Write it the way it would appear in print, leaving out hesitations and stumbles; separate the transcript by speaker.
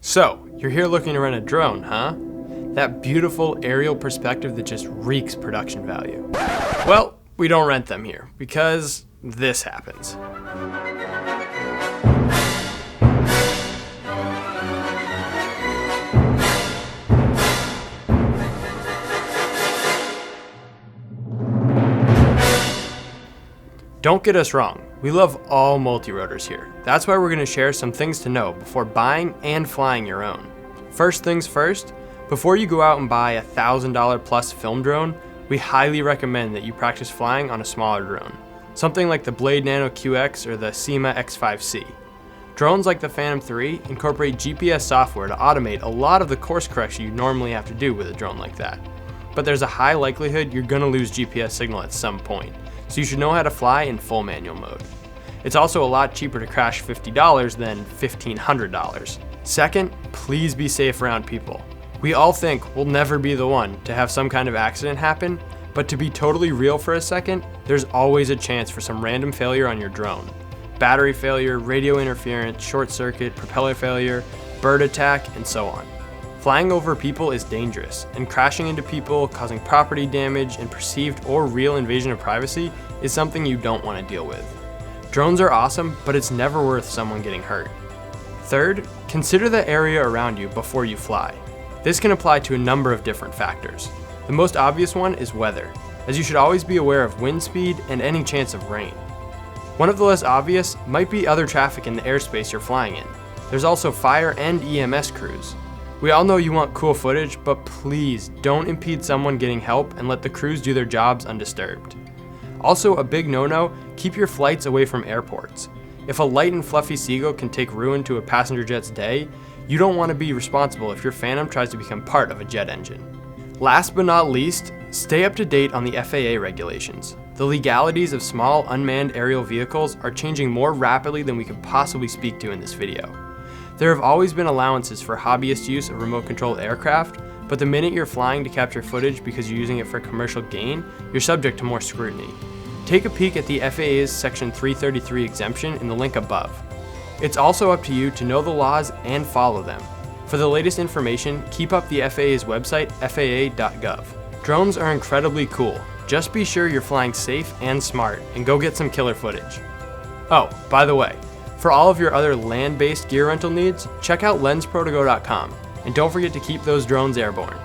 Speaker 1: So, you're here looking to rent a drone, huh? That beautiful aerial perspective that just reeks production value. Well, we don't rent them here, because this happens. Don't get us wrong, we love all multi-rotors here. That's why we're going to share some things to know before buying and flying your own. First things first, before you go out and buy a $1,000 plus film drone, we highly recommend that you practice flying on a smaller drone. Something like the Blade Nano QX or the Syma X5C. Drones like the Phantom 3 incorporate GPS software to automate a lot of the course correction you normally have to do with a drone like that. But there's a high likelihood you're going to lose GPS signal at some point, so you should know how to fly in full manual mode. It's also a lot cheaper to crash $50 than $1,500. Second, please be safe around people. We all think we'll never be the one to have some kind of accident happen, but to be totally real for a second, there's always a chance for some random failure on your drone. Battery failure, radio interference, short circuit, propeller failure, bird attack, and so on. Flying over people is dangerous, and crashing into people, causing property damage, and perceived or real invasion of privacy is something you don't want to deal with. Drones are awesome, but it's never worth someone getting hurt. Third, consider the area around you before you fly. This can apply to a number of different factors. The most obvious one is weather, as you should always be aware of wind speed and any chance of rain. One of the less obvious might be other traffic in the airspace you're flying in. There's also fire and EMS crews. We all know you want cool footage, but please don't impede someone getting help and let the crews do their jobs undisturbed. Also, a big no-no, keep your flights away from airports. If a light and fluffy seagull can take ruin to a passenger jet's day, you don't want to be responsible if your Phantom tries to become part of a jet engine. Last but not least, stay up to date on the FAA regulations. The legalities of small unmanned aerial vehicles are changing more rapidly than we could possibly speak to in this video. There have always been allowances for hobbyist use of remote-controlled aircraft, but the minute you're flying to capture footage because you're using it for commercial gain, you're subject to more scrutiny. Take a peek at the FAA's Section 333 exemption in the link above. It's also up to you to know the laws and follow them. For the latest information, keep up the FAA's website, FAA.Gov. Drones are incredibly cool. Just be sure you're flying safe and smart, and go get some killer footage. Oh, by the way, for all of your other land-based gear rental needs, check out LensProToGo.com, and don't forget to keep those drones airborne.